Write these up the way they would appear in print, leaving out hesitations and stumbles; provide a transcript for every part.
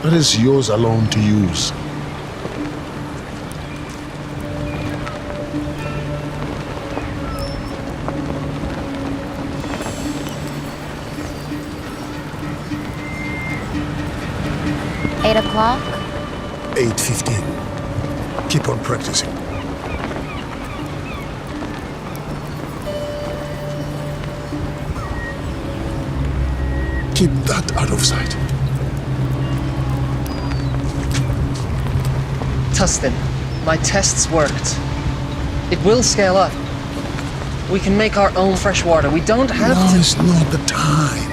That is yours alone to use. O'clock? 8:15. Keep on practicing. Keep that out of sight. Tustin, my tests worked. It will scale up. We can make our own fresh water. We don't have to... Now is not the time.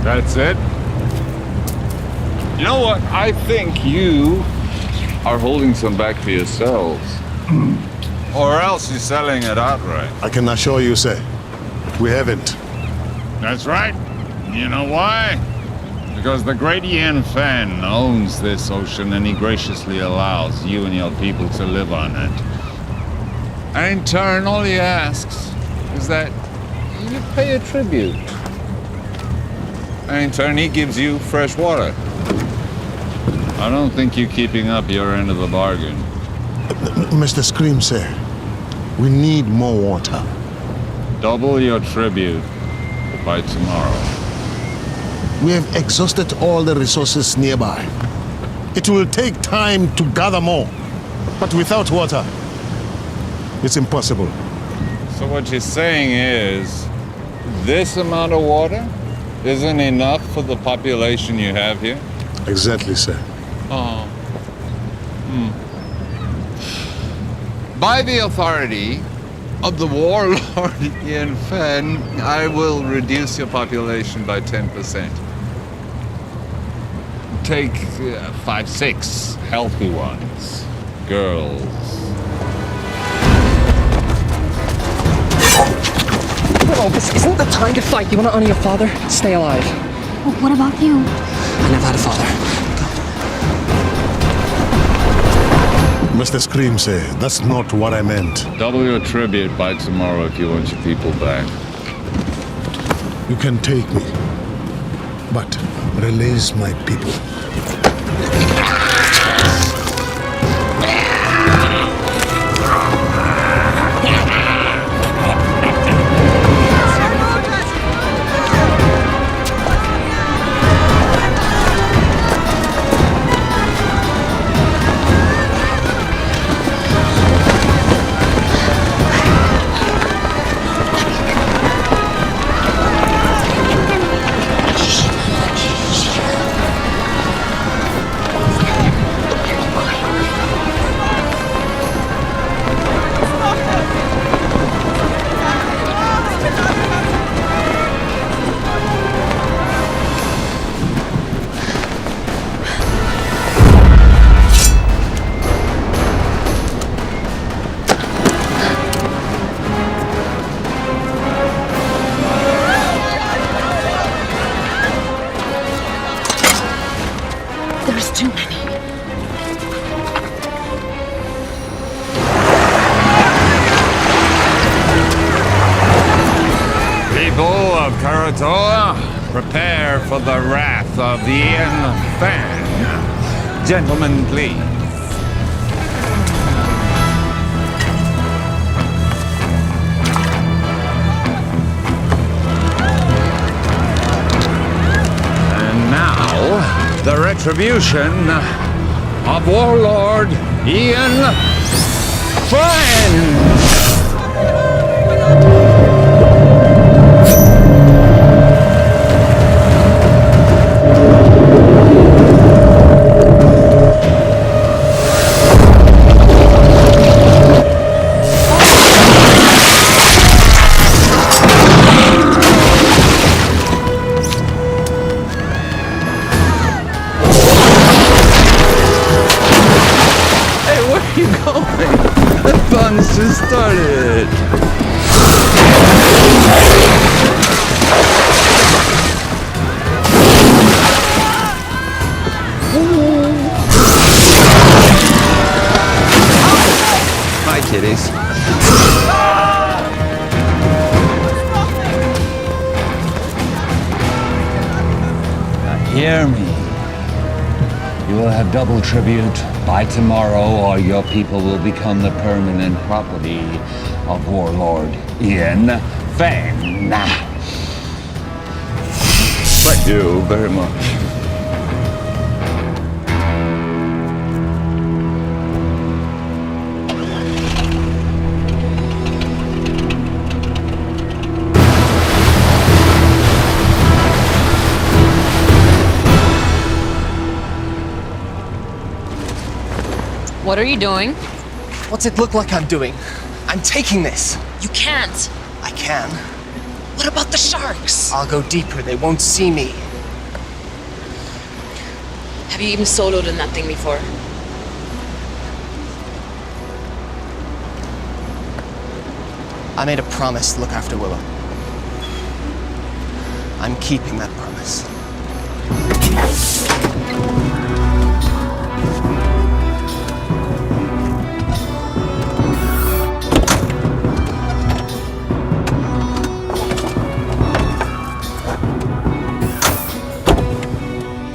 That's it? You know what? I think you are holding some back for yourselves. Or else you're selling it outright. I can assure you, sir, we haven't. That's right. You know why? Because the great Ian Fan owns this ocean and he graciously allows you and your people to live on it. And in turn, all he asks is that you pay a tribute. And in turn, he gives you fresh water. I don't think you're keeping up your end of the bargain. Mr. Scream, sir, we need more water. Double your tribute by tomorrow. We have exhausted all the resources nearby. It will take time to gather more, but without water, it's impossible. So what you're saying is, this amount of water isn't enough for the population you have here? Exactly, sir. Oh. By the authority of the Warlord Ian Fen, I will reduce your population by 10%. Take 5, 6 healthy ones. Girls. Willow, this isn't the time to fight. You want to honor your father? Stay alive. Well, what about you? I never had a father. Mr. Scream, sir, that's not what I meant. Double your tribute by tomorrow if you want your people back. You can take me, but release my people. There's too many. People of Karatoa, prepare for the wrath of the Ian Fan. Gentlemen, please. And now, the retribution of Warlord Ian Fan! just started. Hi, kitties. Hear me. You will have double tribute by tomorrow, or your people will become the permanent property of Warlord Ian Fang. Thank you very much. What are you doing? What's it look like I'm doing? I'm taking this. You can't. I can. What about the sharks? I'll go deeper. They won't see me. Have you even soloed in that thing before? I made a promise to look after Willow. I'm keeping that promise.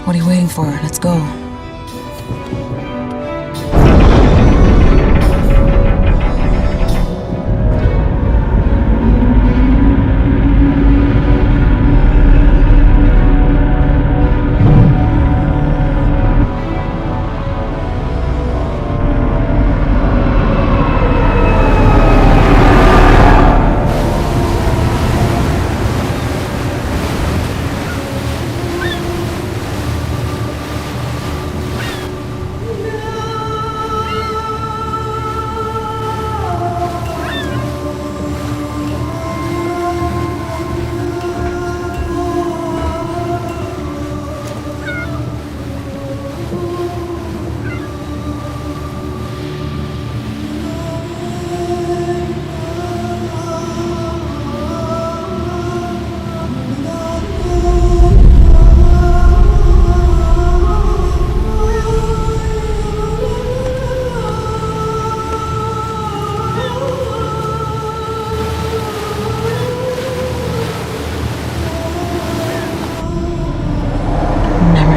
What are you waiting for? Let's go.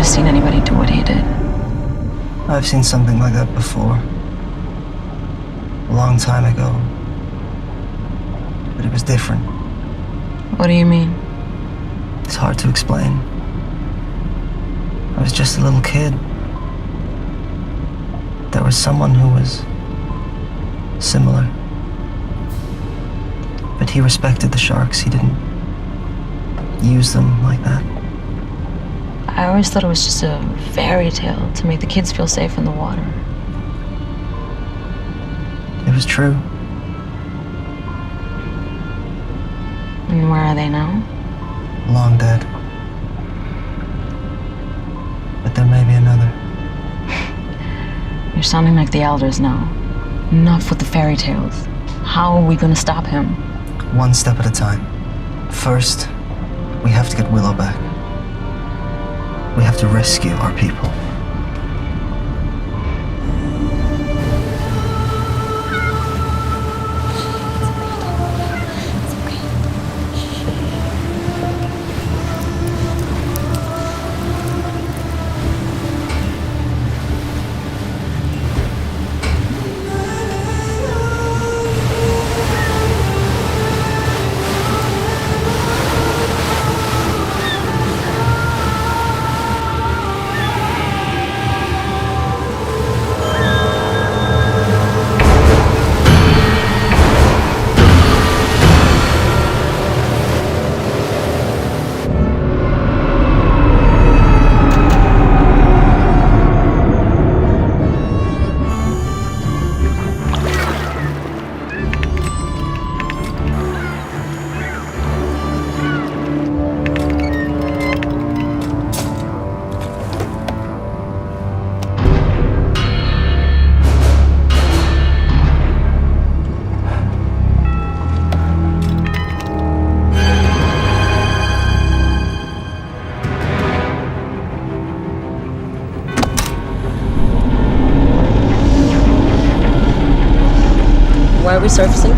Seen anybody do what he did. I've seen something like that before. A long time ago. But it was different. What do you mean? It's hard to explain. I was just a little kid. There was someone who was similar. But he respected the sharks. He didn't use them like that. I always thought it was just a fairy tale to make the kids feel safe in the water. It was true. And where are they now? Long dead. But there may be another. You're sounding like the elders now. Enough with the fairy tales. How are we gonna stop him? One step at a time. First, we have to get Willow back. We have to rescue our people. are we surfacing?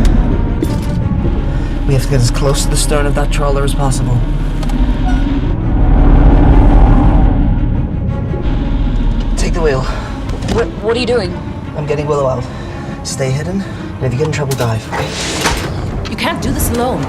We have to get as close to the stern of that trawler as possible. Take the wheel. What are you doing? I'm getting Willow out. Stay hidden, and if you get in trouble, dive. You can't do this alone.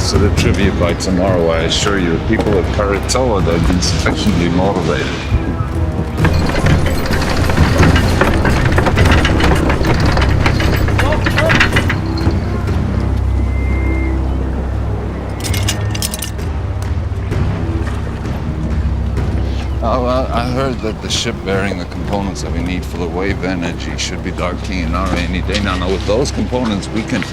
rest of the tribute by tomorrow, I assure you, people at Karatoa, they've been sufficiently motivated. Oh, well, I heard that the ship bearing the components that we need for the wave energy should be docking in our any day. Now, with those components, we can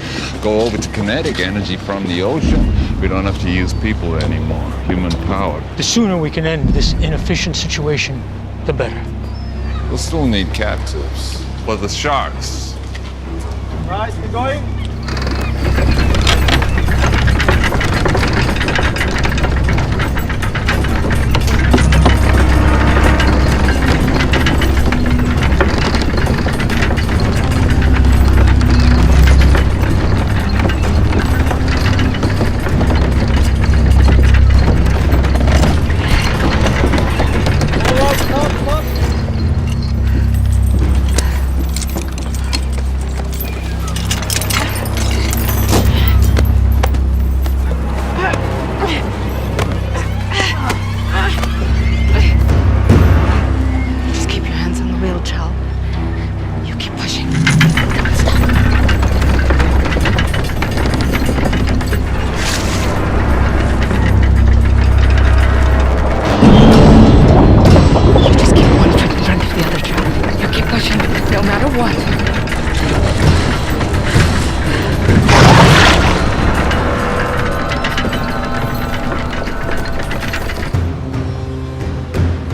go over to kinetic energy from the ocean. We don't have to use people anymore, human power. The sooner we can end this inefficient situation, the better. We'll still need captives. Well, the sharks. Right, we're going.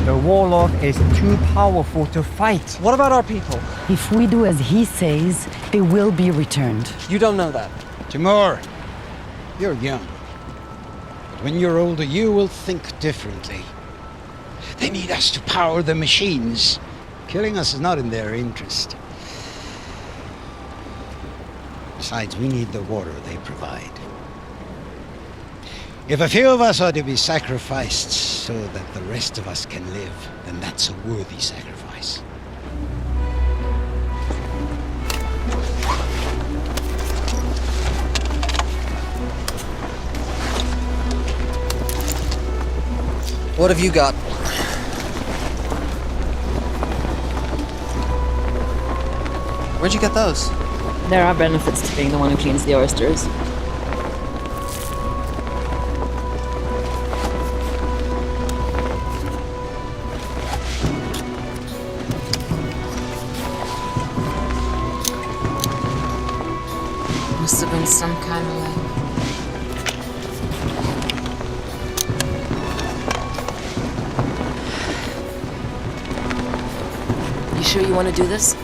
The Warlord is too powerful to fight. What about our people? If we do as he says, they will be returned. You don't know that. Timur, you're young. But when you're older, you will think differently. They need us to power the machines. Killing us is not in their interest. Besides, we need the water they provide. If a few of us are to be sacrificed so that the rest of us can live, then that's a worthy sacrifice. What have you got? Where'd you get those? There are benefits to being the one who cleans the oysters. Must have been some kind of like... You sure you want to do this?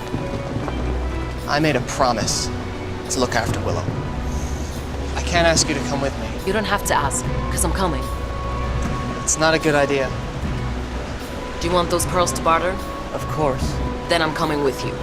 I made a promise to look after Willow. I can't ask you to come with me. You don't have to ask, because I'm coming. It's not a good idea. Do you want those pearls to barter? Of course. Then I'm coming with you.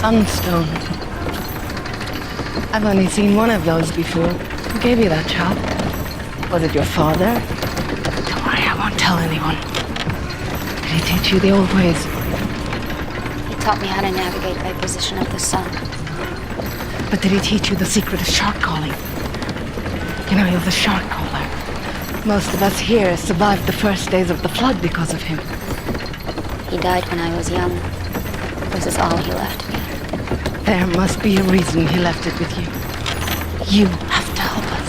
Sunstone. I've only seen one of those before. Who gave you that job? Was it your father? Don't worry, I won't tell anyone. Did he teach you the old ways? He taught me how to navigate by position of the sun. But did he teach you the secret of shark calling? You know, he was a shark caller. Most of us here survived the first days of the flood because of him. He died when I was young. This is all he left me. There must be a reason he left it with you. You have to help us.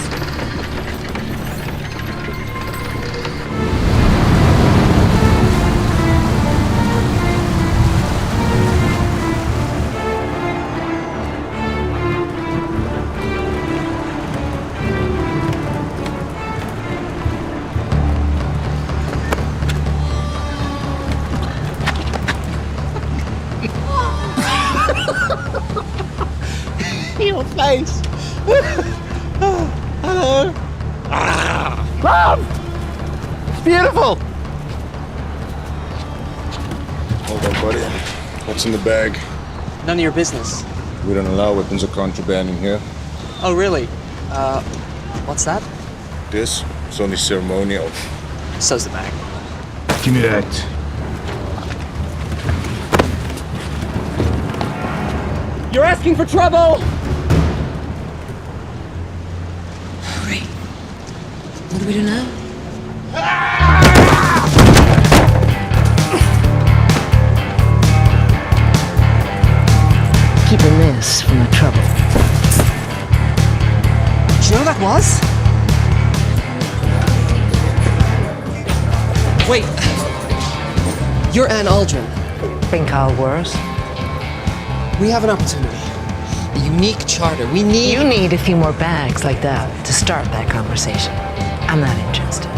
Your face. Hello. Mom! It's beautiful! Hold on, buddy. What's in the bag? None of your business. We don't allow weapons of contraband in here. Oh, really? What's that? This is only ceremonial. So's the bag. Give me that. You're asking for trouble! Great. What do we do now? Keeping this from the trouble. Do you know what that was? Wait. You're Anne Aldrin. Think I'll worse. We have an opportunity. A unique charter. We need... You need a few more bags like that to start that conversation. I'm not interested.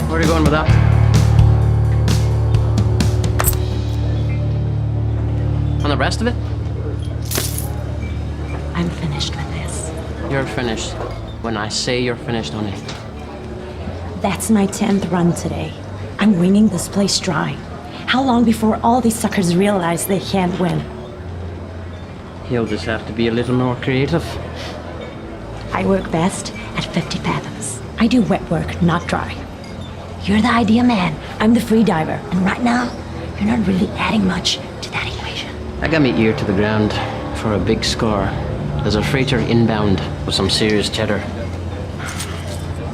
Where are you going with that? And the rest of it? I'm finished with this. You're finished. When I say you're finished, honey. That's my 10th run today. I'm wringing this place dry. How long before all these suckers realize they can't win? You'll just have to be a little more creative. I work best at 50 fathoms. I do wet work, not dry. You're the idea man. I'm the free diver. And right now, you're not really adding much to that equation. I got me ear to the ground for a big score. There's a freighter inbound with some serious cheddar.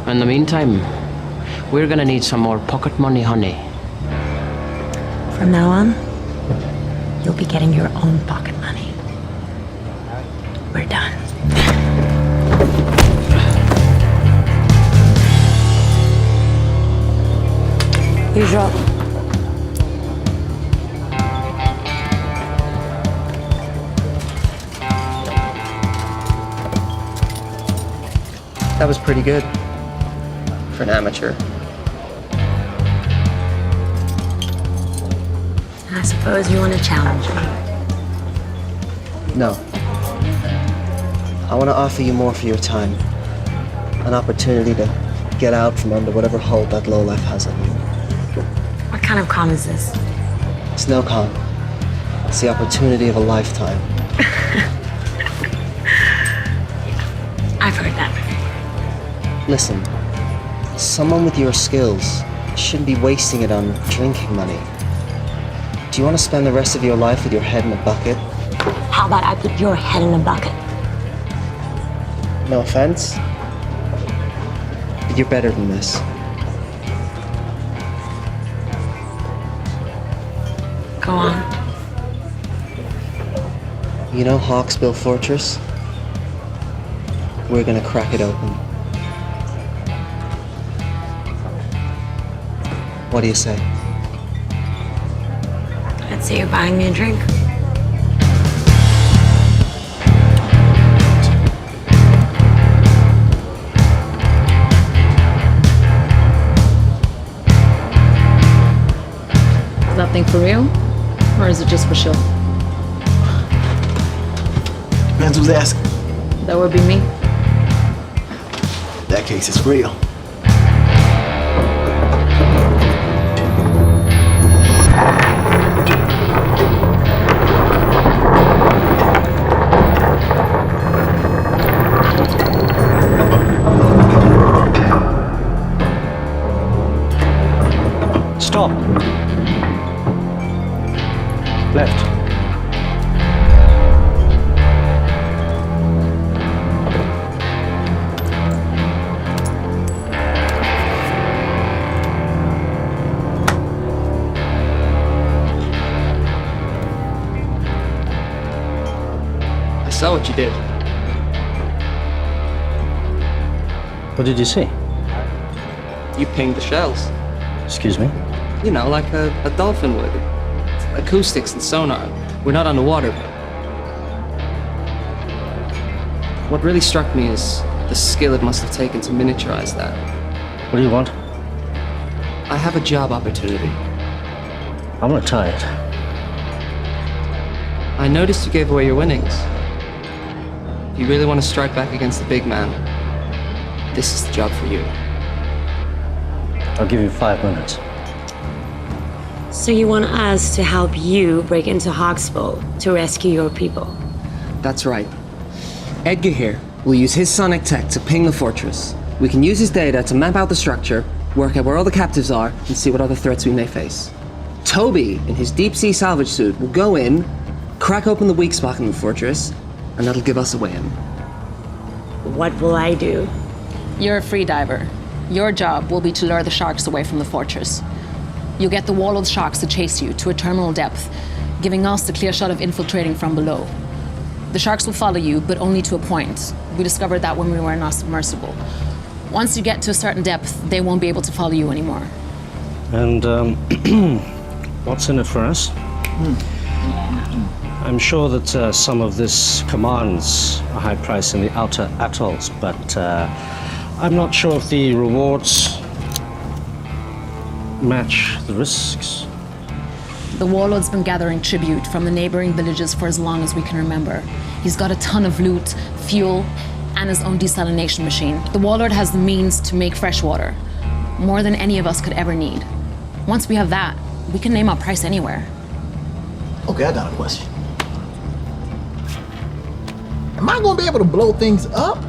In the meantime, we're gonna need some more pocket money, honey. From now on, you'll be getting your own pocket money. We're done. Usual. That was pretty good for an amateur. I suppose you want to challenge me. No. I want to offer you more for your time. An opportunity to get out from under whatever hold that lowlife has on you. What kind of con is this? It's no con. It's the opportunity of a lifetime. I've heard that. Listen, someone with your skills shouldn't be wasting it on drinking money. Do you want to spend the rest of your life with your head in a bucket? How about I put your head in a bucket? No offense, but you're better than this. Go on. You know Hawksbill Fortress? We're gonna crack it open. What do you say? I'd say you're buying me a drink. Is that thing for real? Or is it just for show? Depends who's asking. That would be me. In that case, it's real. saw what you did. What did you see? You pinged the shells. Excuse me? You know, like a dolphin would. Acoustics and sonar. We're not underwater. What really struck me is the skill it must have taken to miniaturize that. What do you want? I have a job opportunity. I'm retired. I noticed you gave away your winnings. If you really want to strike back against the big man, this is the job for you. I'll give you 5 minutes. So you want us to help you break into Hawksbow to rescue your people? That's right. Edgar here will use his sonic tech to ping the fortress. We can use his data to map out the structure, work out where all the captives are, and see what other threats we may face. Toby, in his deep-sea salvage suit, will go in, crack open the weak spot in the fortress, and that'll give us a way in. What will I do? You're a free diver. Your job will be to lure the sharks away from the fortress. You'll get the Warlord sharks to chase you to a terminal depth, giving us the clear shot of infiltrating from below. The sharks will follow you, but only to a point. We discovered that when we were in our submersible. Once you get to a certain depth, they won't be able to follow you anymore. And, what's in it for us? I'm sure that some of this commands a high price in the outer atolls, but I'm not sure if the rewards match the risks. The Warlord's been gathering tribute from the neighboring villages for as long as we can remember. He's got a ton of loot, fuel, and his own desalination machine. The Warlord has the means to make fresh water, more than any of us could ever need. Once we have that, we can name our price anywhere. Okay, I got a question. Am I gonna be able to blow things up?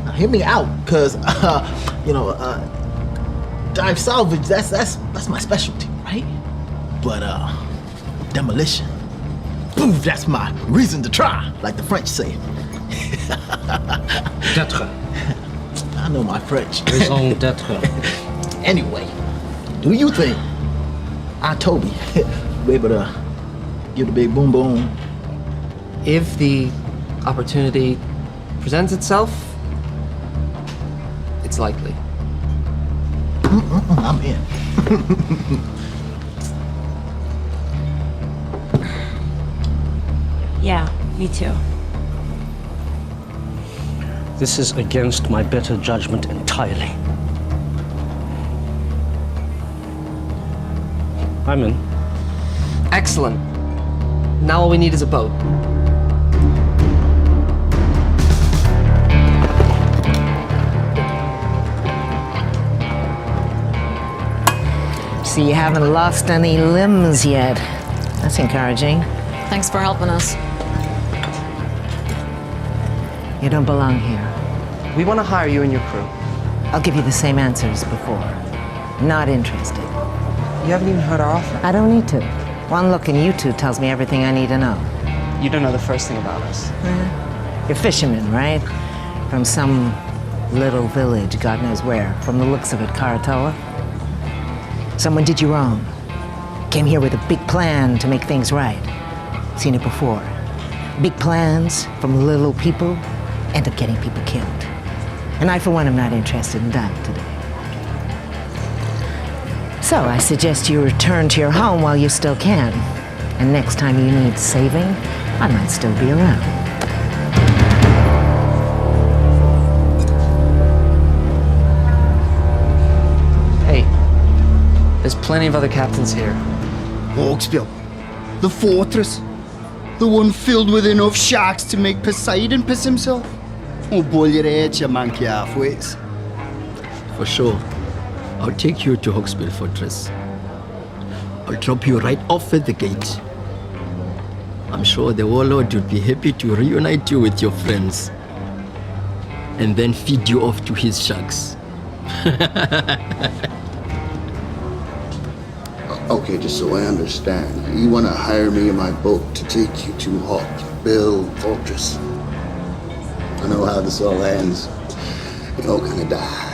Now, hear me out, cause dive salvage, that's my specialty, right? But demolition, boom, that's my reason to try, like the French say. D'être. I know my French. Raison d'être. Anyway, do you think Toby will be able to give the big boom boom? If the opportunity presents itself, it's likely. I'm in. Yeah, me too. This is against my better judgment entirely. I'm in. Excellent. Now all we need is a boat. So you haven't lost any limbs yet. That's encouraging. Thanks for helping us. You don't belong here. We want to hire you and your crew. I'll give you the same answer as before. Not interested. You haven't even heard our offer. I don't need to. One look in you two tells me everything I need to know. You don't know the first thing about us. You're fishermen, right? From some little village, God knows where. From the looks of it, Karatoa. Someone did you wrong. Came here with a big plan to make things right. Seen it before. Big plans from little people end up getting people killed. And I, for one, am not interested in that today. So I suggest you return to your home while you still can. And next time you need saving, I might still be around. Hey, there's plenty of other captains here. Hawksbill, the fortress, the one filled with enough sharks to make Poseidon piss himself. Oh, boil your head, you monkey halfways. For sure. I'll take you to Hawksbill Fortress. I'll drop you right off at the gate. I'm sure the Warlord would be happy to reunite you with your friends. And then feed you off to his sharks. Okay, just so I understand, you want to hire me in my boat to take you to Hawksbill Fortress. I know how this all ends. You all gonna die.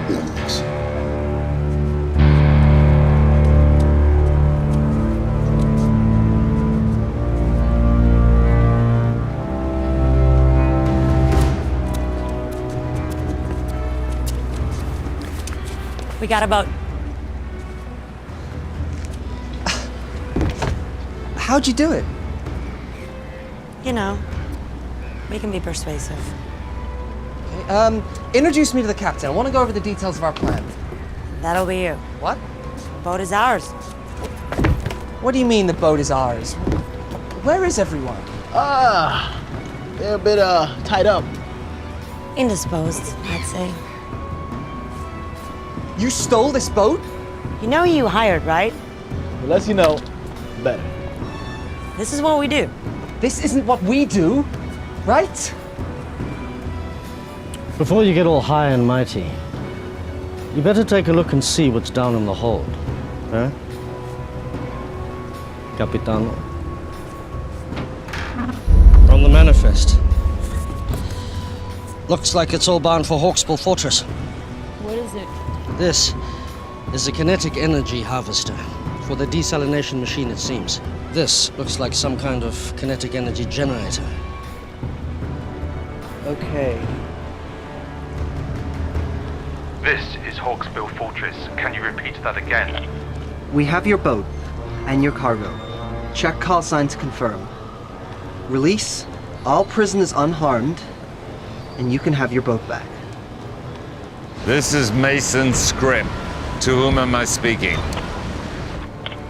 No, thanks. got a boat. How'd you do it? You know, we can be persuasive. Okay, introduce me to the captain. I want to go over the details of our plan. That'll be you. What? Boat is ours. What do you mean the boat is ours? Where is everyone? They're a bit, tied up. Indisposed, I'd say. You stole this boat? You know who you hired, right? The less you know, the better. This is what we do. This isn't what we do, right? Before you get all high and mighty, you better take a look and see what's down in the hold. Huh? Capitano. From the manifest. Looks like it's all bound for Hawksbill Fortress. What is it? This is a kinetic energy harvester. For the desalination machine, it seems. This looks like some kind of kinetic energy generator. Okay. This is Hawksbill Fortress. Can you repeat that again? We have your boat and your cargo. Check call sign to confirm. Release all prisoners unharmed, and you can have your boat back. This is Mason Scrim. To whom am I speaking?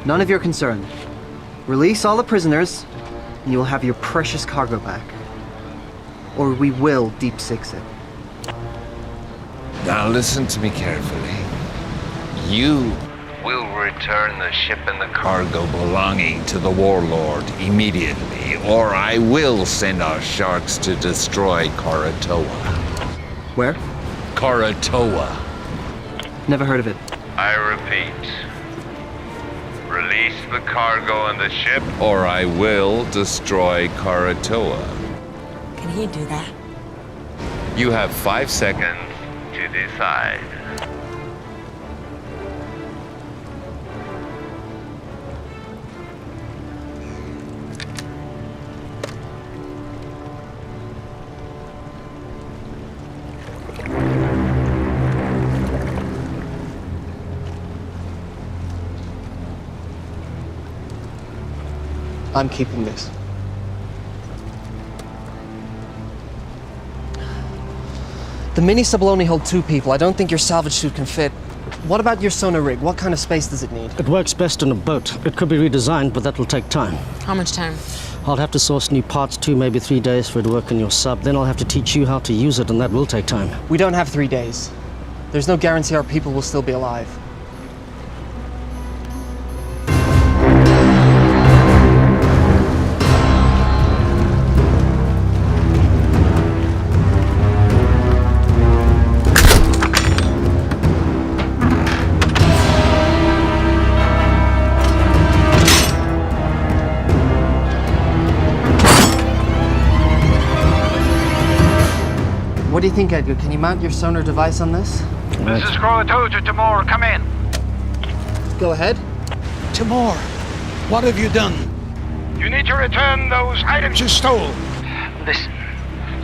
None of your concern. Release all the prisoners, and you will have your precious cargo back. Or we will deep six it. Now listen to me carefully. You will return the ship and the cargo belonging to the Warlord immediately, or I will send our sharks to destroy Karatoa. Where? Karatoa. Never heard of it. I repeat. Release the cargo and the ship. Or I will destroy Karatoa. Can he do that? You have 5 seconds To decide. I'm keeping this. The mini sub will only hold 2 people. I don't think your salvage suit can fit. What about your sonar rig? What kind of space does it need? It works best in a boat. It could be redesigned, but that will take time. How much time? I'll have to source new parts, 2, maybe 3 days for it to work in your sub. Then I'll have to teach you how to use it, and that will take time. We don't have 3 days. There's no guarantee our people will still be alive. What do you think, Edgar? Can you mount your sonar device on this? This is Croatoa to Timor. Come in. Go ahead. Timor, what have you done? You need to return those items you stole. Listen,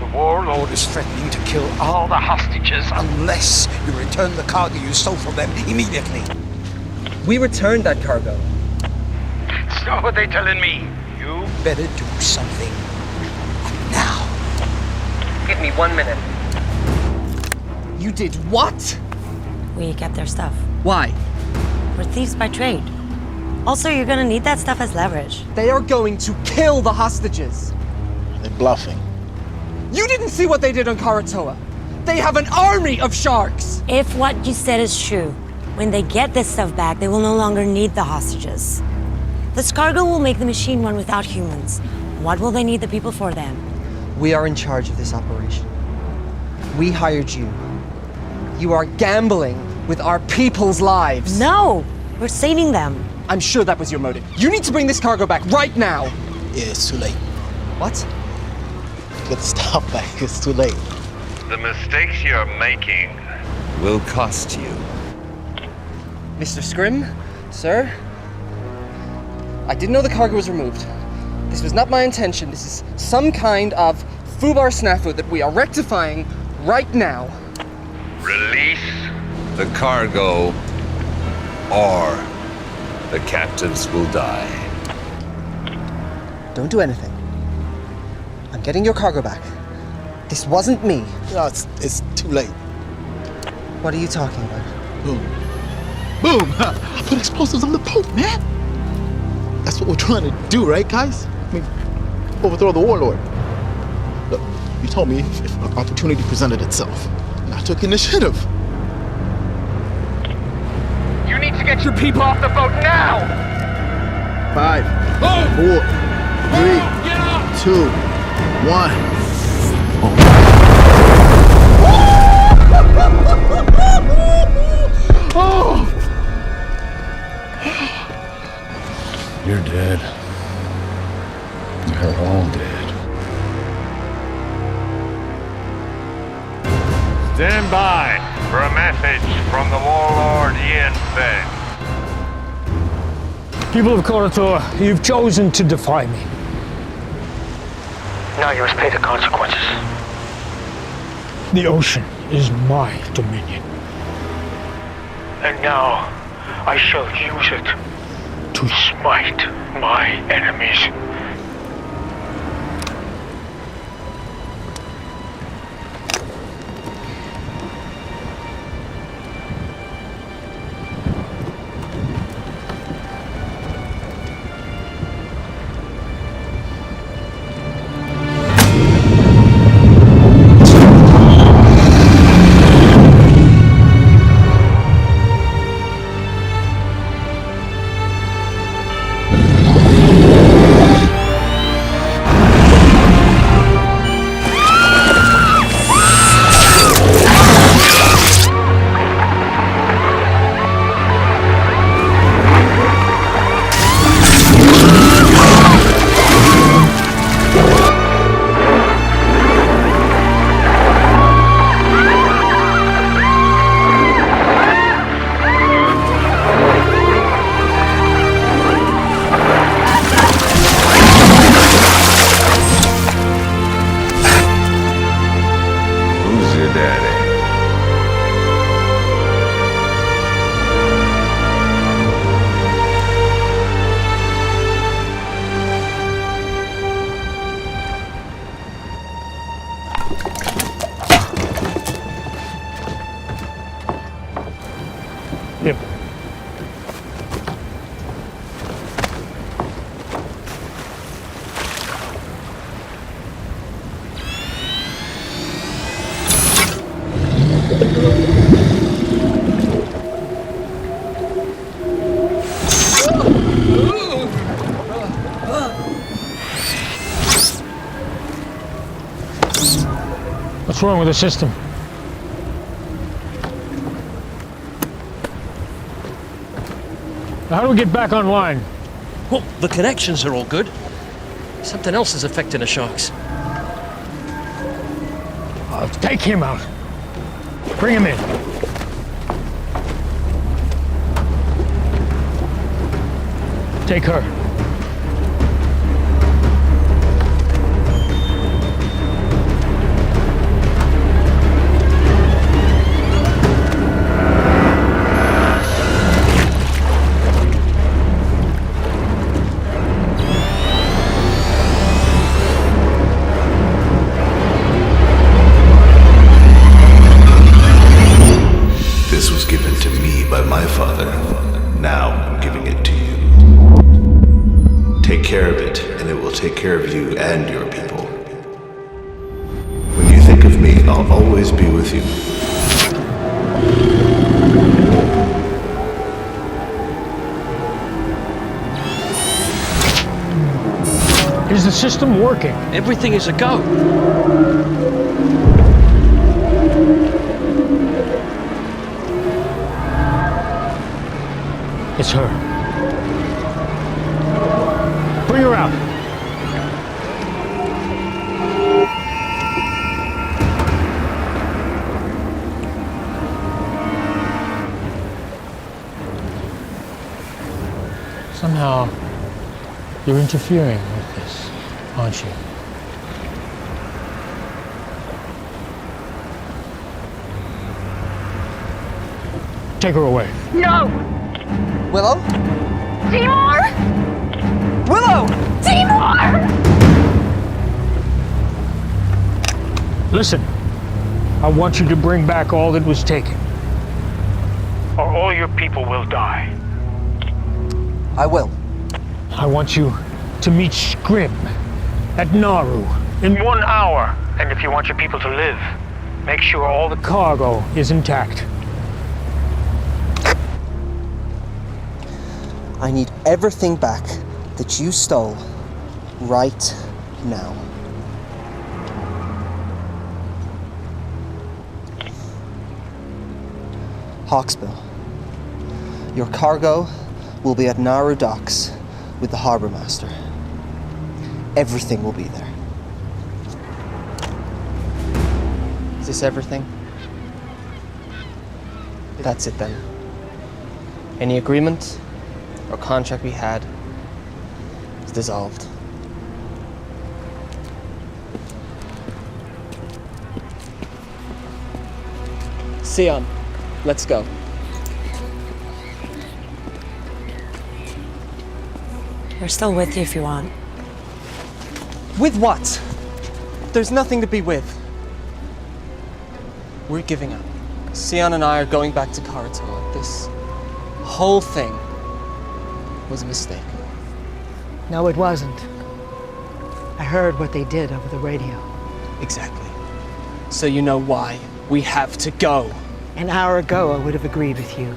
the Warlord is threatening to kill all the hostages unless you return the cargo you stole from them immediately. We returned that cargo. It's not what they're telling me. You better do something. Now. Give me 1 minute. You did what? We kept their stuff. Why? We're thieves by trade. Also, you're gonna need that stuff as leverage. They are going to kill the hostages. They're bluffing. You didn't see what they did on Karatoa. They have an army of sharks. If what you said is true, when they get this stuff back, they will no longer need the hostages. This cargo will make the machine run without humans. What will they need the people for then? We are in charge of this operation. We hired you. You are gambling with our people's lives. No! We're saving them. I'm sure that was your motive. You need to bring this cargo back right now. Yeah, it's too late. What? Get the stuff back. It's too late. The mistakes you're making will cost you. Mr. Scrim, sir, I didn't know the cargo was removed. This was not my intention. This is some kind of foobar snafu that we are rectifying right now. Release the cargo or the captives will die. Don't do anything. I'm getting your cargo back. This wasn't me. No, it's too late. What are you talking about? Boom. Boom! I put explosives on the boat, man! That's what we're trying to do, right, guys? I mean, overthrow the Warlord. Look, you told me if an opportunity presented itself, and I took initiative. You need to get your people off the boat now! 5, 4, 3, 2, 1. Oh! You're dead. You're all dead. Stand by for a message from the Warlord Ian Fenn. People of Korator, you've chosen to defy me. Now you must pay the consequences. The ocean is my dominion. And now I shall use it to smite my enemies. What's wrong with the system? How do we get back online? Well, the connections are all good. Something else is affecting the sharks. Take him out. Bring him in. Take her. This was given to me by my father. Now I'm giving it to you. Take care of it, and it will take care of you and your people. When you think of me, I'll always be with you. Is the system working? Everything is a go. It's her. Bring her out. Somehow, you're interfering with this, aren't you? Take her away. No! Willow? Timur! Willow! Timur! Listen, I want you to bring back all that was taken, or all your people will die. I will. I want you to meet Scrim at Nauru in 1 hour. And if you want your people to live, make sure all the cargo is intact. I need everything back that you stole right now. Hawksbill, your cargo will be at Nauru docks with the harbor master. Everything will be there. Is this everything? That's it then. Any agreement or contract we had is dissolved. Sion, let's go. We're still with you if you want. With what? There's nothing to be with. We're giving up. Sion and I are going back to Karatoa. This whole thing was a mistake. No, it wasn't. I heard what they did over the radio. Exactly. So you know why we have to go. An hour ago, I would have agreed with you.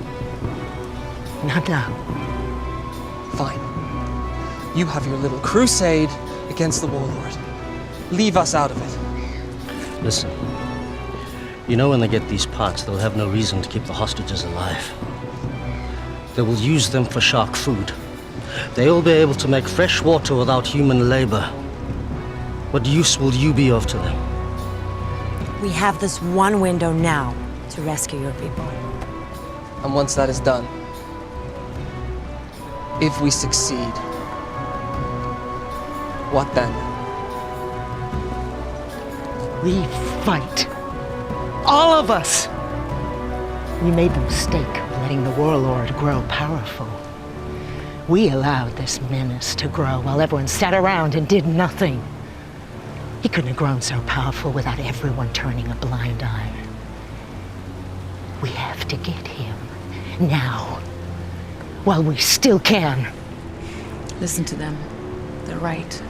Not now. Fine. You have your little crusade against the Warlord. Leave us out of it. Listen, you know when they get these parts, they'll have no reason to keep the hostages alive. They will use them for shark food. They'll be able to make fresh water without human labor. What use will you be of to them? We have this one window now to rescue your people. And once that is done, if we succeed, what then? We fight. All of us! We made the mistake of letting the Warlord grow powerful. We allowed this menace to grow while everyone sat around and did nothing. He couldn't have grown so powerful without everyone turning a blind eye. We have to get him now, while we still can. Listen to them. They're right.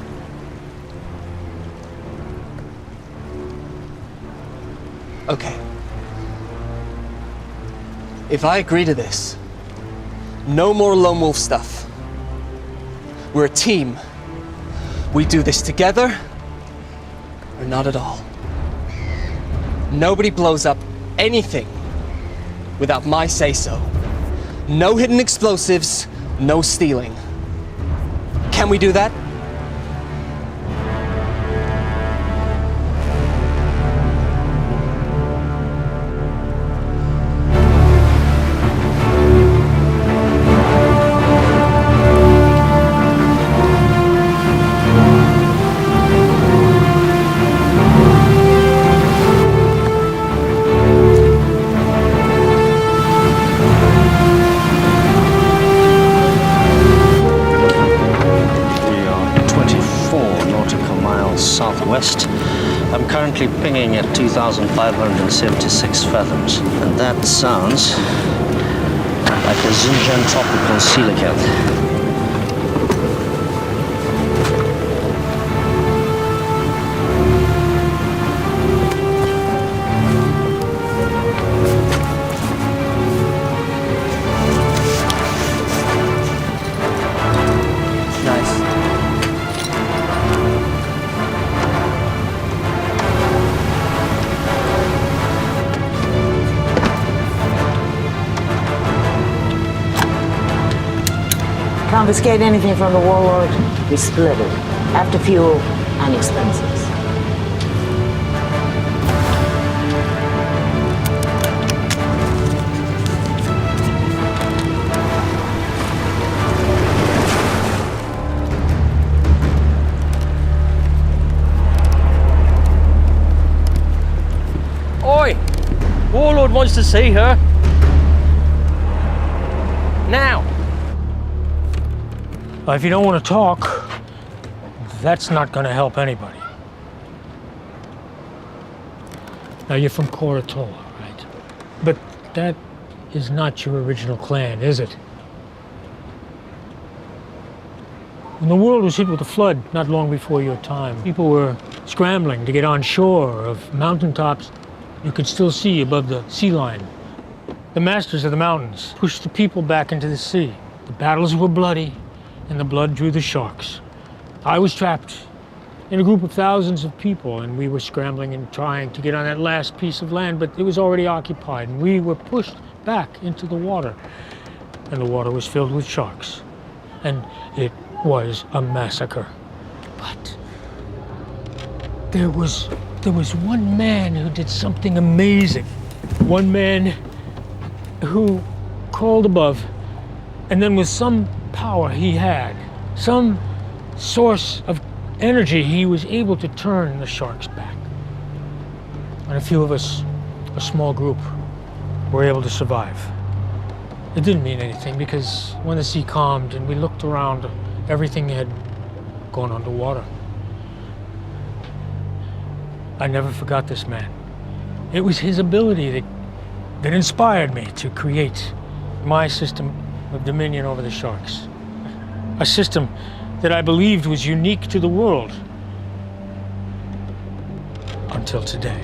Okay. If I agree to this, no more lone wolf stuff. We're a team. We do this together, or not at all. Nobody blows up anything without my say-so. No hidden explosives, no stealing. Can we do that? Southwest. I'm currently pinging at 2,576 fathoms, and that sounds like a Xinjiang tropical coelacanth. Confiscate anything from the Warlord, we split it. After fuel and expenses. Oi! Warlord wants to see her. Now! If you don't want to talk, that's not going to help anybody. Now, you're from Koratola, right? But that is not your original clan, is it? When the world was hit with a flood not long before your time, people were scrambling to get on shore of mountaintops you could still see above the sea line. The masters of the mountains pushed the people back into the sea. The battles were bloody, and the blood drew the sharks. I was trapped in a group of thousands of people, and we were scrambling and trying to get on that last piece of land, but it was already occupied, and we were pushed back into the water. And the water was filled with sharks. And it was a massacre. But there was one man who did something amazing. One man who crawled above, and then with some power he had, some source of energy, he was able to turn the sharks back. And a few of us, a small group, were able to survive. It didn't mean anything because when the sea calmed and we looked around, everything had gone underwater. I never forgot this man. It was his ability that inspired me to create my system of dominion over the sharks. A system that I believed was unique to the world. Until today.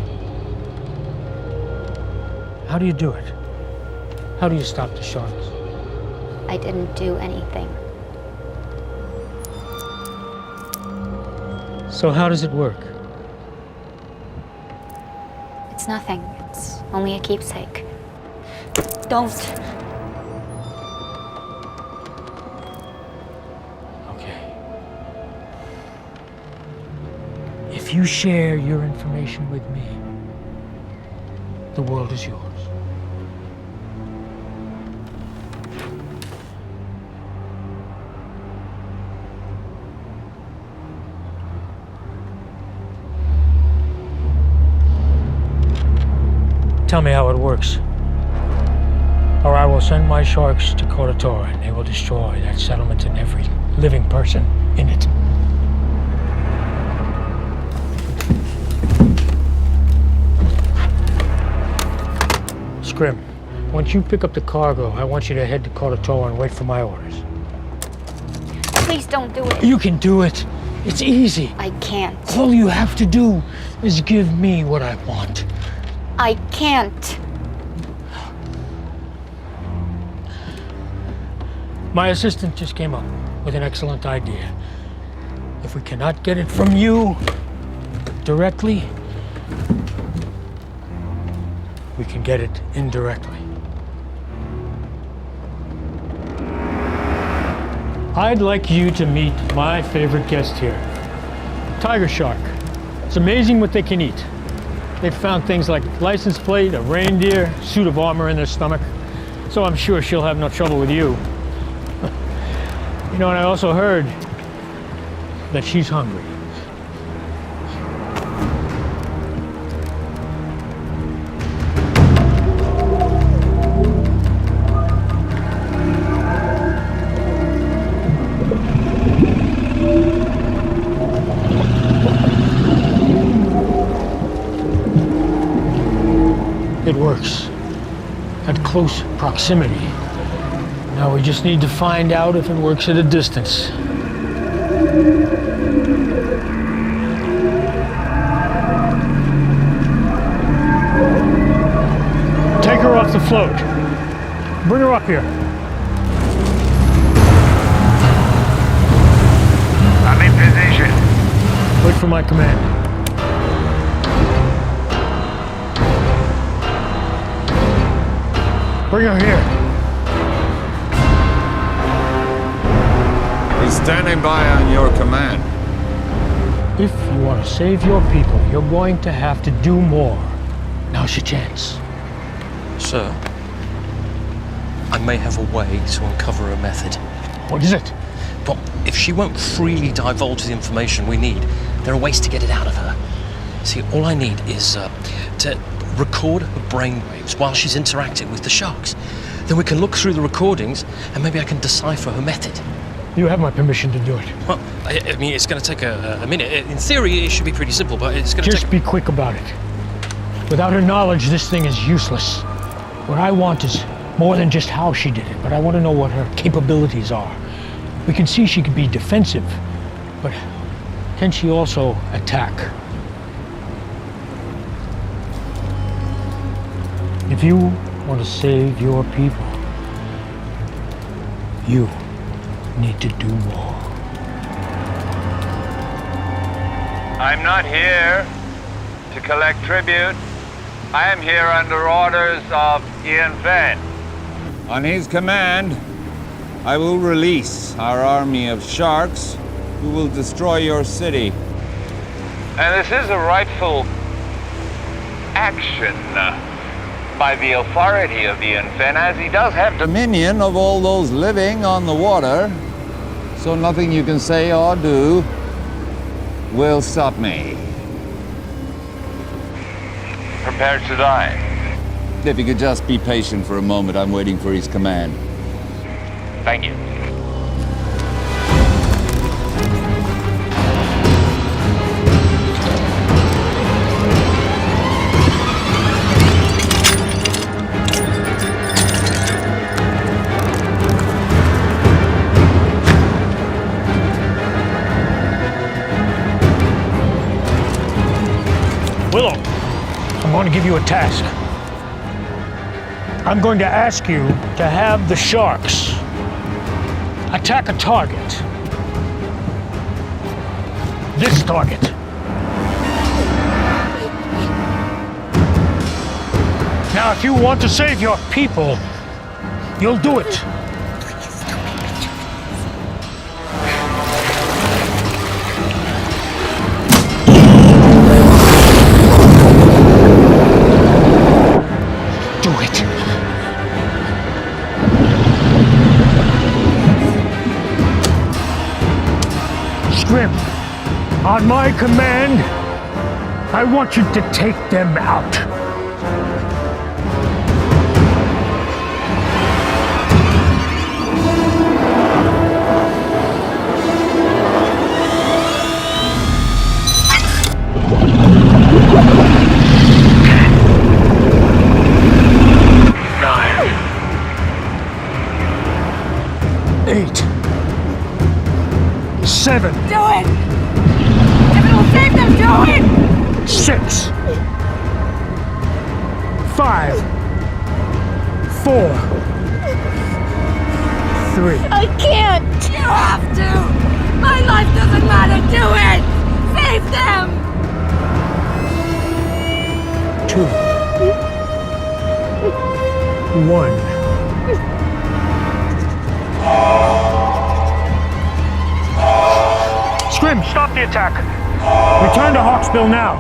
How do you do it? How do you stop the sharks? I didn't do anything. So how does it work? It's nothing. It's only a keepsake. Don't. Okay. If you share your information with me, the world is yours. Tell me how it works, or I will send my sharks to Koratola and they will destroy that settlement and every living person in it. Scrim, once you pick up the cargo, I want you to head to Koratola and wait for my orders. Please don't do it. You can do it. It's easy. I can't. All you have to do is give me what I want. I can't. My assistant just came up with an excellent idea. If we cannot get it from you directly, we can get it indirectly. I'd like you to meet my favorite guest here, tiger shark. It's amazing what they can eat. They've found things like license plate, a reindeer, suit of armor in their stomach. So I'm sure she'll have no trouble with you. You know, and I also heard that she's hungry. It works at close proximity. Now we just need to find out if it works at a distance. Take her off the float. Bring her up here. I'm in position. Wait for my command. Bring her here. He's standing by on your command. If you want to save your people, you're going to have to do more. Now's your chance. Sir, I may have a way to uncover a method. What is it? Well, if she won't freely divulge the information we need, there are ways to get it out of her. See, all I need is to record her brainwaves while she's interacting with the sharks. Then we can look through the recordings and maybe I can decipher her method. You have my permission to do it. Well, I mean, it's going to take a minute. In theory, it should be pretty simple, but it's going to take... Just be quick about it. Without her knowledge, this thing is useless. What I want is more than just how she did it, but I want to know what her capabilities are. We can see she can be defensive, but can she also attack? If you want to save your people, you need to do more. I'm not here to collect tribute. I am here under orders of Ian Fenn. On his command, I will release our army of sharks who will destroy your city. And this is a rightful action by the authority of Ian Fenn, as he does have Dominion of all those living on the water, so nothing you can say or do will stop me. prepared to die. If you could just be patient for a moment, I'm waiting for his command. Thank you. Willow, I'm going to give you a task. I'm going to ask you to have the sharks attack a target. This target. Now, if you want to save your people, you'll do it. On my command, I want you to take them out. Seven. Do it! If it'll save them, do it! 6, 5, 4, 3. I can't! You have to! My life doesn't matter! Do it! Save them! 2, 1. Scrim, stop the attack. Return to Hawksbill now.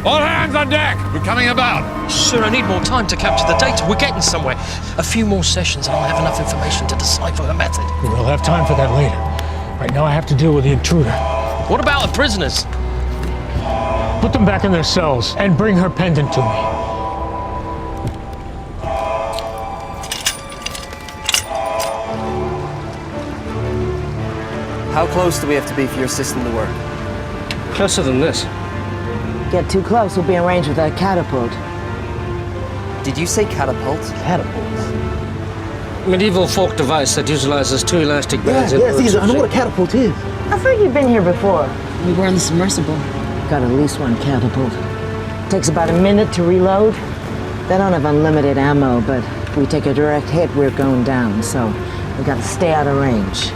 All hands on deck! We're coming about! Sir, I need more time to capture the data. We're getting somewhere. A few more sessions and I'll have enough information to decipher her method. We'll have time for that later. Right now I have to deal with the intruder. What about the prisoners? Put them back in their cells and bring her pendant to me. How close do we have to be for your system to work? Closer than this. Get too close, we'll be in range with that catapult. Did you say catapult? Catapult? Medieval folk device that utilizes two elastic bands. Yeah, Caesar, I know what a catapult is. I thought you'd been here before. We were on the submersible. Got at least one catapult. Takes about a minute to reload. They don't have unlimited ammo, but if we take a direct hit, we're going down, so we gotta stay out of range.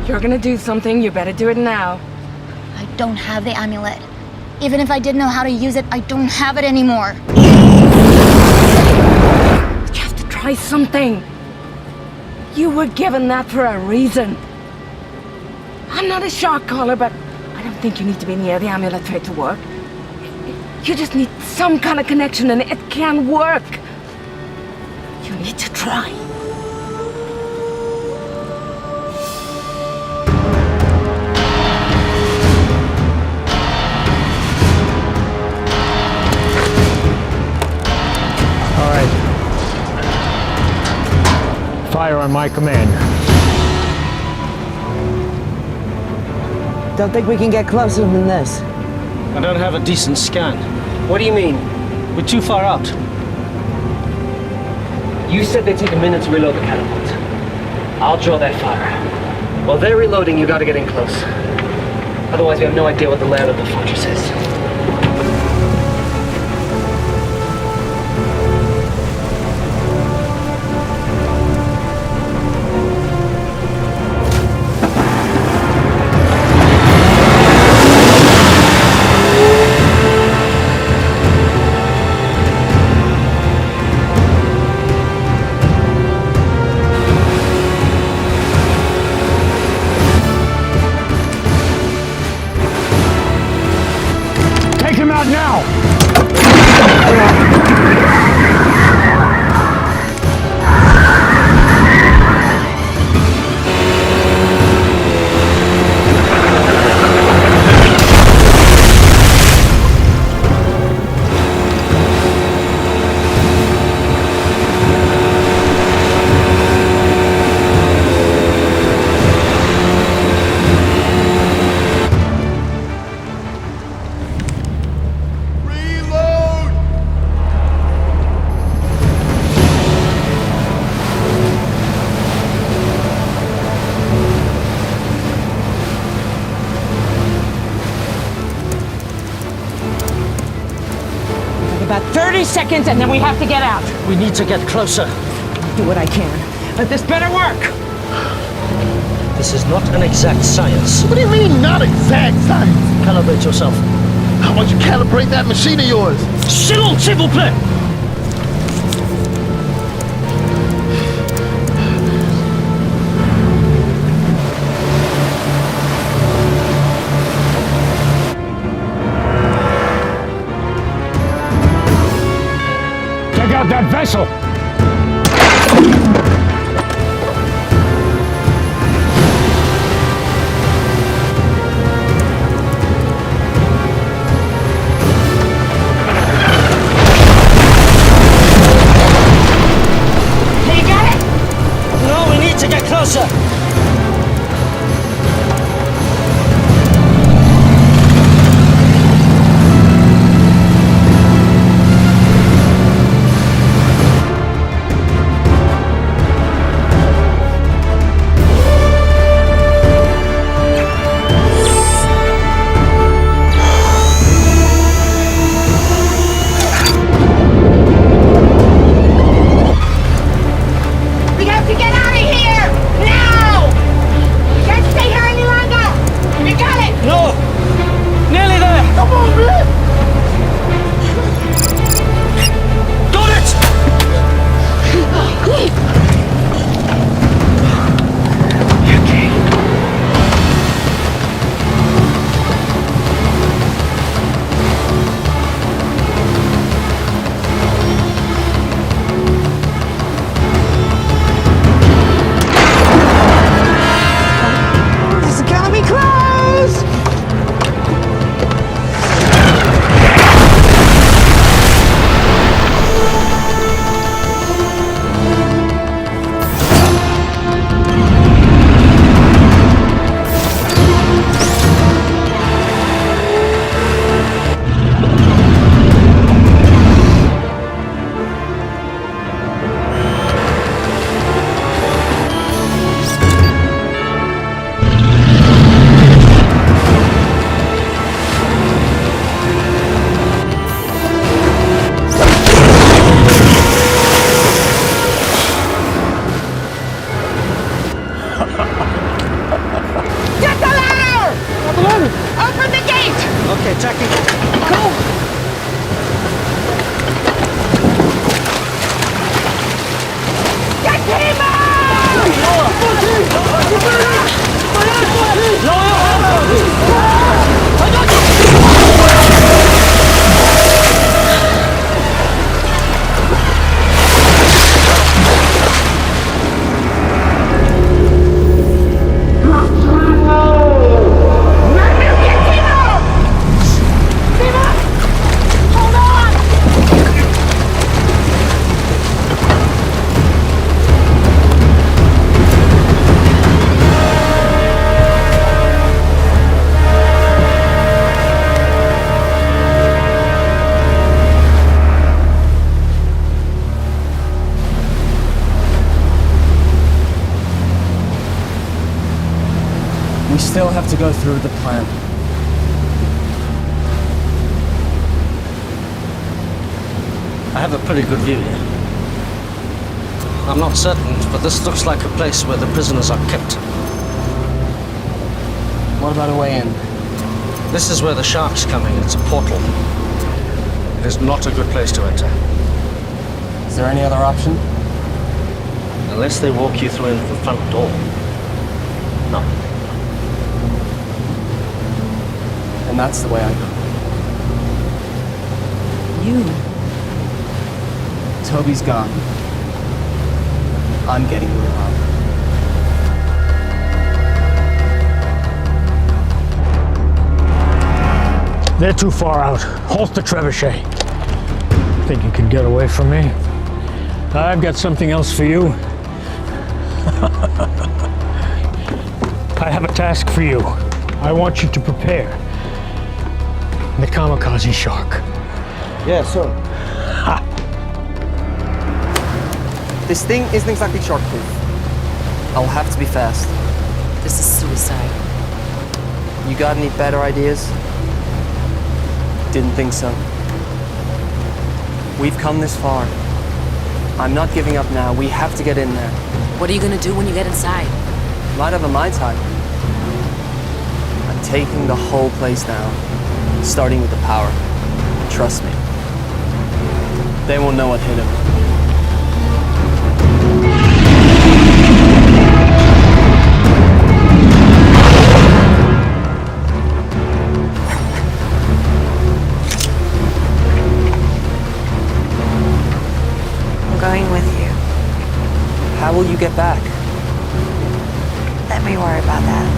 You're gonna do something, you better do it now. I don't have the amulet. Even if I did know how to use it, I don't have it anymore. You have to try something. You were given that for a reason. I'm not a shark caller, but I don't think you need to be near the amulet for it to work. You just need some kind of connection and it can work. You need to try. fire on my command. Don't think we can get closer than this. I don't have a decent scan. What do you mean? We're too far out. You said they take a minute to reload the catapult. I'll draw that fire. While they're reloading, you gotta get in close. Otherwise, we have no idea what the layout of the fortress is. About 30 seconds and then we have to get out. We need to get closer. Do what I can. But this better work. This is not an exact science. What do you mean, not exact science? Calibrate yourself. How about you calibrate that machine of yours? Silence, s'il vous plaît! Take out that vessel! You got it? No, we need to get closer. We have to get out of here! Now! We can't stay here any longer! You got it! No! Nearly there! Come on, man! Got This is gonna be close! Get the ladder! Open the gate! Okay, Jackie. Go! Get him out! Hold on! still have to go through the plan. I have a pretty good view here. I'm not certain, but this looks like a place where the prisoners are kept. What about a way in? This is where the shark's coming. It's a portal. It is not a good place to enter. Is there any other option? Unless they walk you through the front door. No. And that's the way I go. You? Toby's gone. I'm getting Willow out. They're too far out. Halt the trebuchet. Think you can get away from me? I've got something else for you. I have a task for you. I want you to prepare the kamikaze shark. Yeah, sure. Ha! This thing isn't exactly shark-proof. I'll have to be fast. This is suicide. You got any better ideas? Didn't think so. We've come this far. I'm not giving up now. We have to get in there. What are you gonna do when you get inside? Might have a mind hack. I'm taking the whole place down, starting with the power. Trust me. They won't know what hit him. Going with you. How will you get back? Let me worry about that.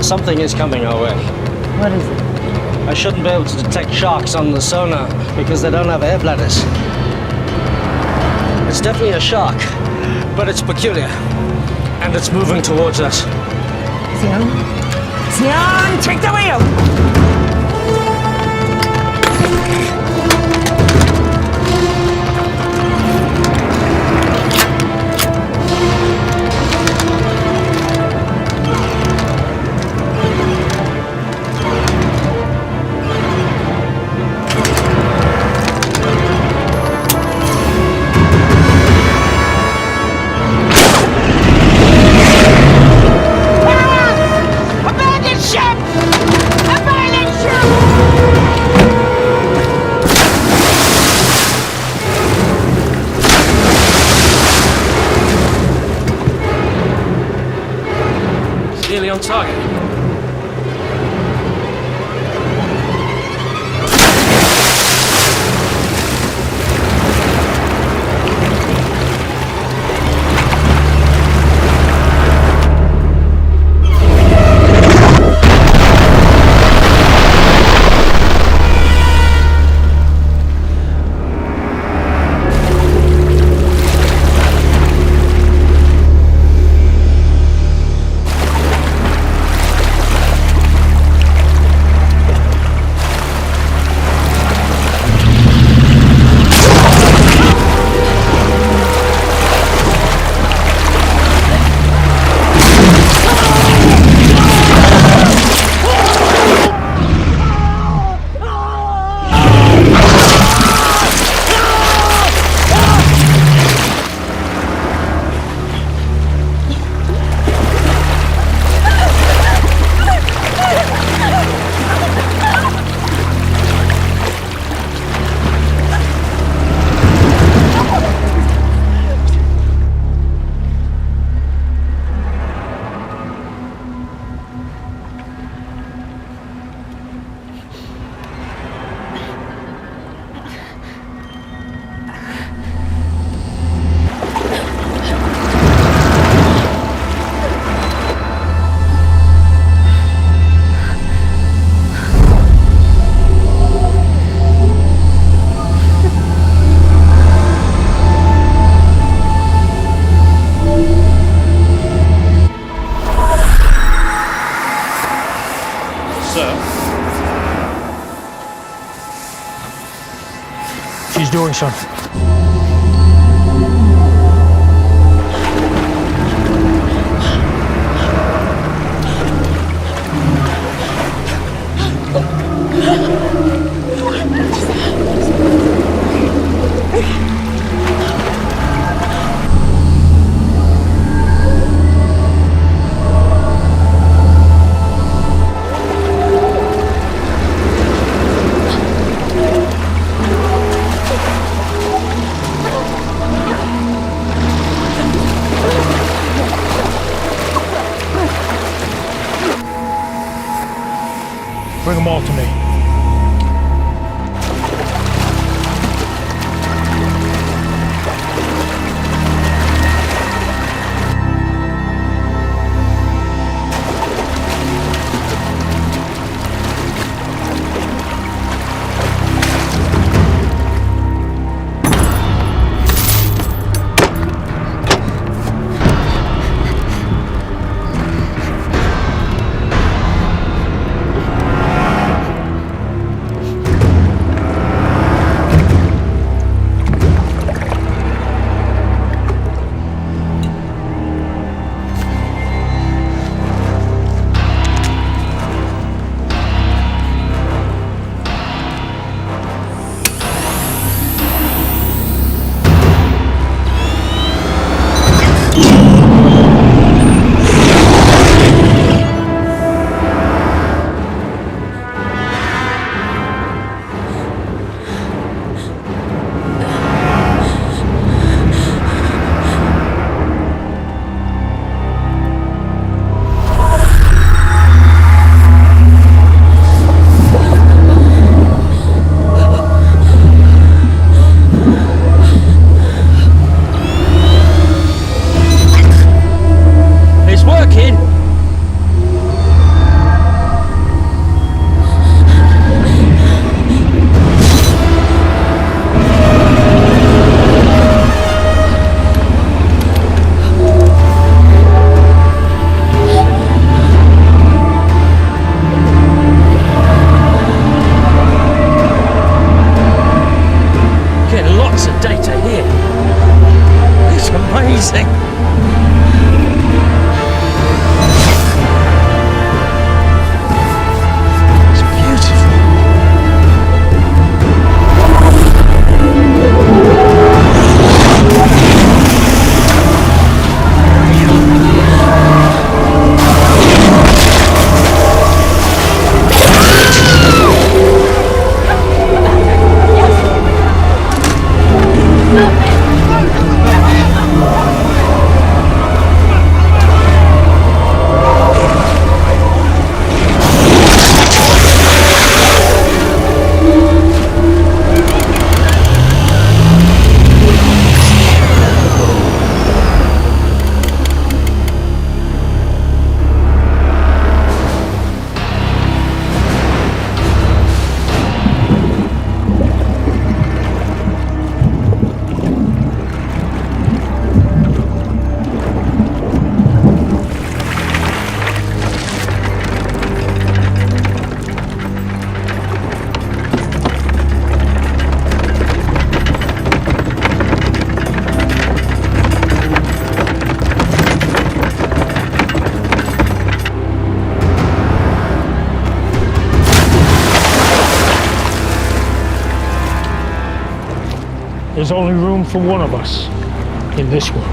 Something is coming our way. What is it? I shouldn't be able to detect sharks on the sonar because they don't have air bladders. It's definitely a shark, but it's peculiar. And it's moving towards us. Sion? Sion, take the wheel! Nearly on target. She's doing something. Bring them all to me. thing. There's only room for one of us in this world.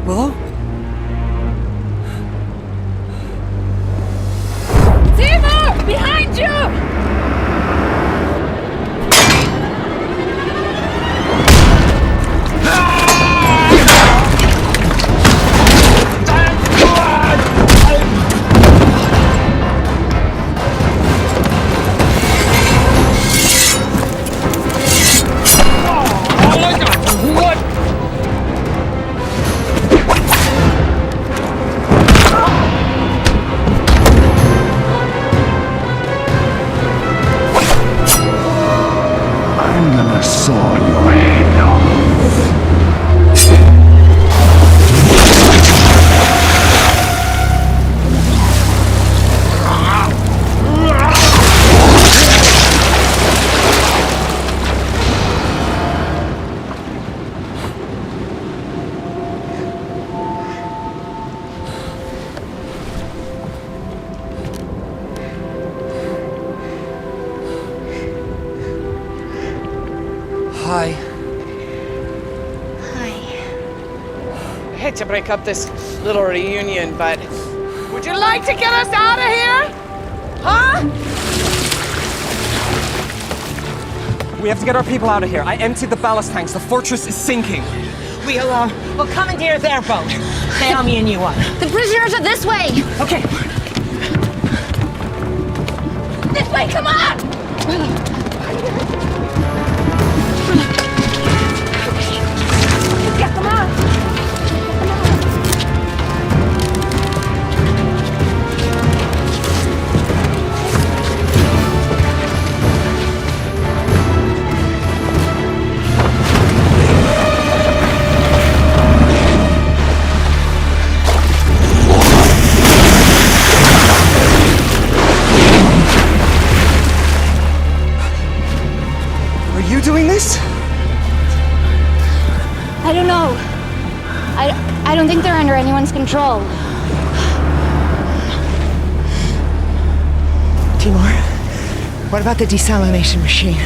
Willow? Timur! Behind you! Hi. Hi. I hate to break up this little reunion, but would you like to get us out of here? Huh? We have to get our people out of here. I emptied the ballast tanks. The fortress is sinking. We'll commandeer their boat. Naomi and you up. The prisoners are this way! Okay. This way, come on! Get them out! Are you doing this? I don't know. I don't think they're under anyone's control. Timur, what about the desalination machine?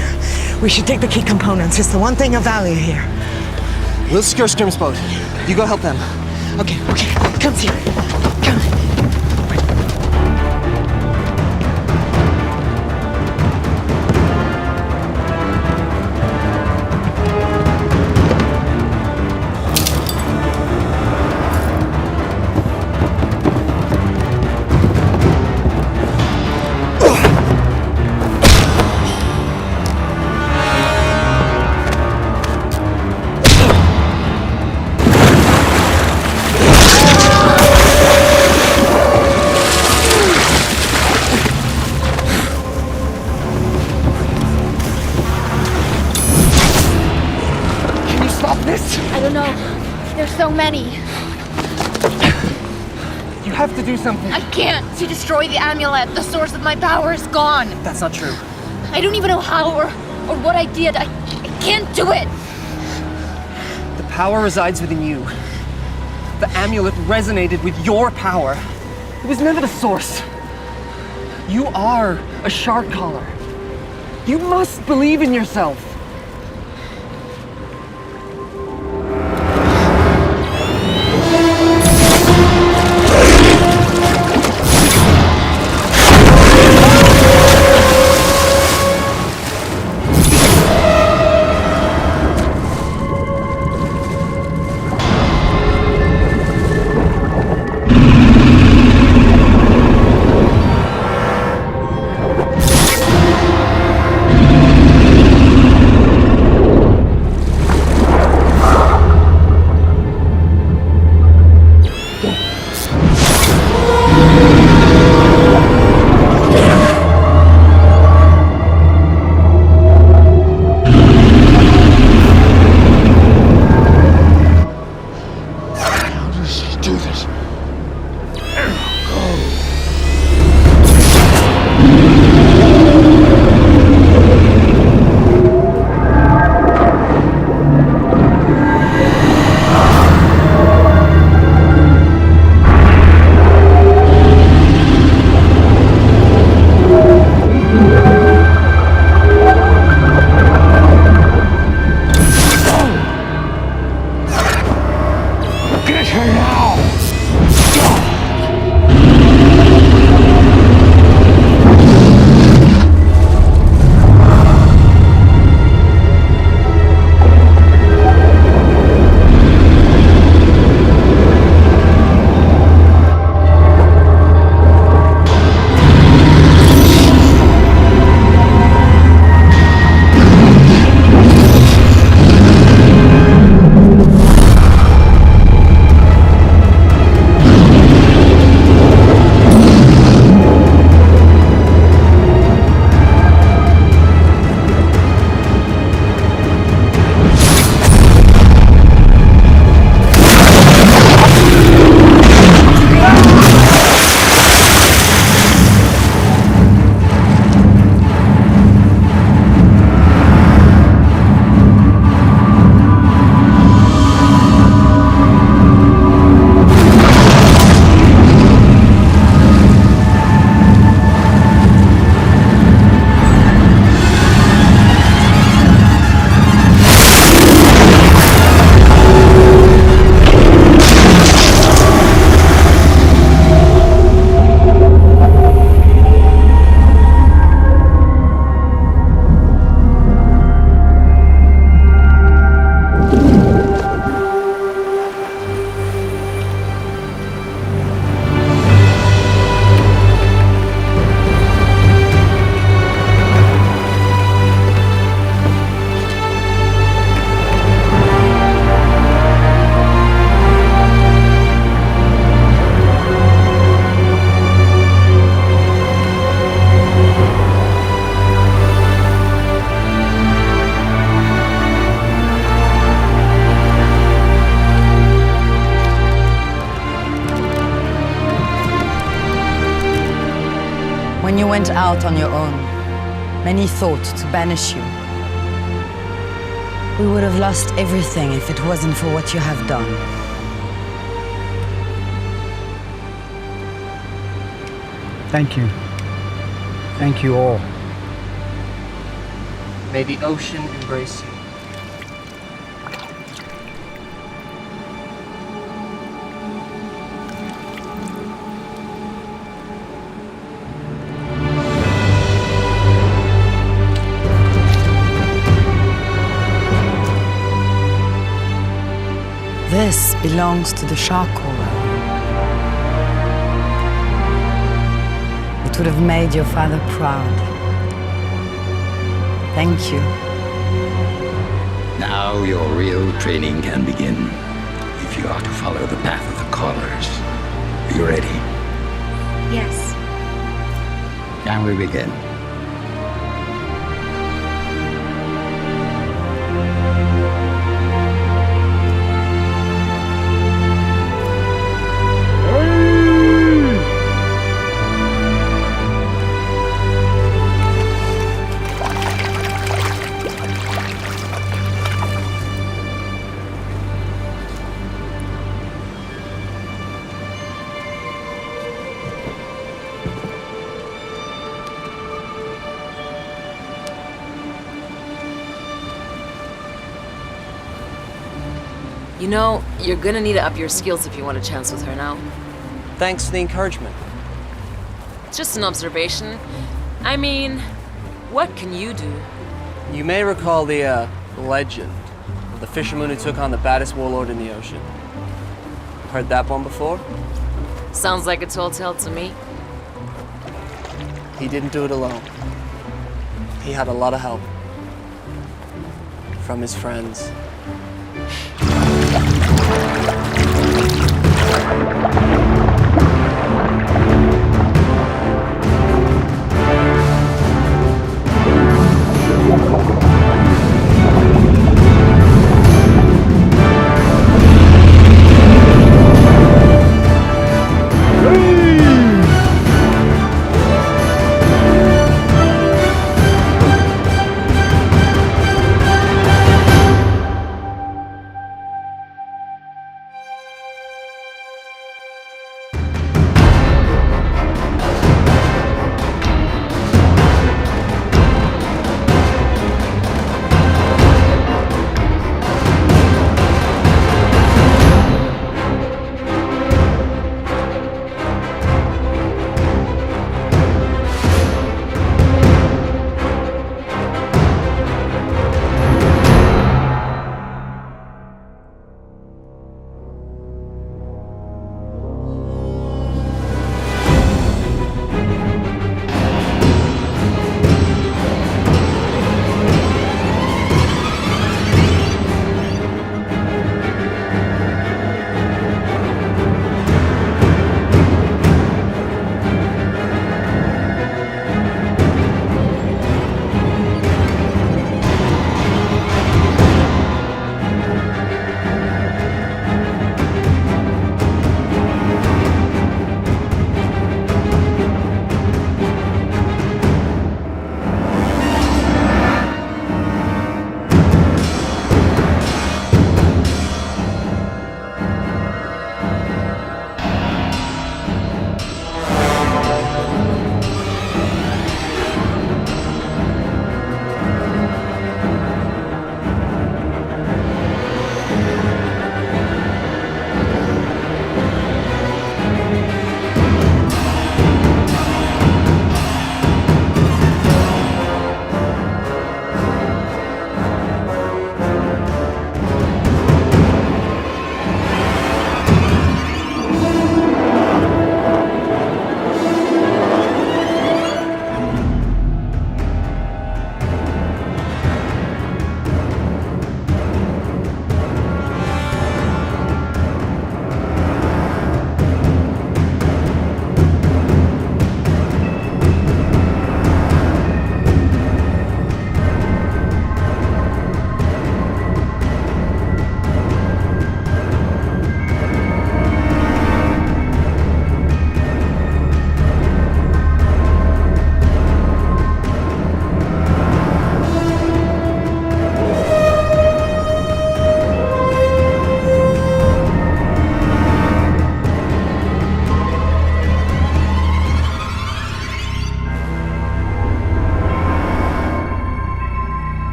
We should take the key components. It's the one thing of value here. We'll secure Scrim's boat. You go help them. Okay, come here. Come. I don't know. There's so many. You have to do something. I can't. To destroy the amulet, the source of my power is gone. That's not true. I don't even know how or what I did. I can't do it. The power resides within you. The amulet resonated with your power. It was never the source. You are a shark collar. You must believe in yourself. When you went out on your own, many thought to banish you. We would have lost everything if it wasn't for what you have done. Thank you. Thank you all. May the ocean embrace you. This belongs to the shark caller. It would have made your father proud. Thank you. Now your real training can begin. If you are to follow the path of the callers. Are you ready? Yes. Can we begin? You know, you're gonna need to up your skills if you want a chance with her now. Thanks for the encouragement. It's just an observation. I mean, what can you do? You may recall the legend of the fisherman who took on the baddest warlord in the ocean. Heard that one before? Sounds like a tall tale to me. He didn't do it alone. He had a lot of help. From his friends.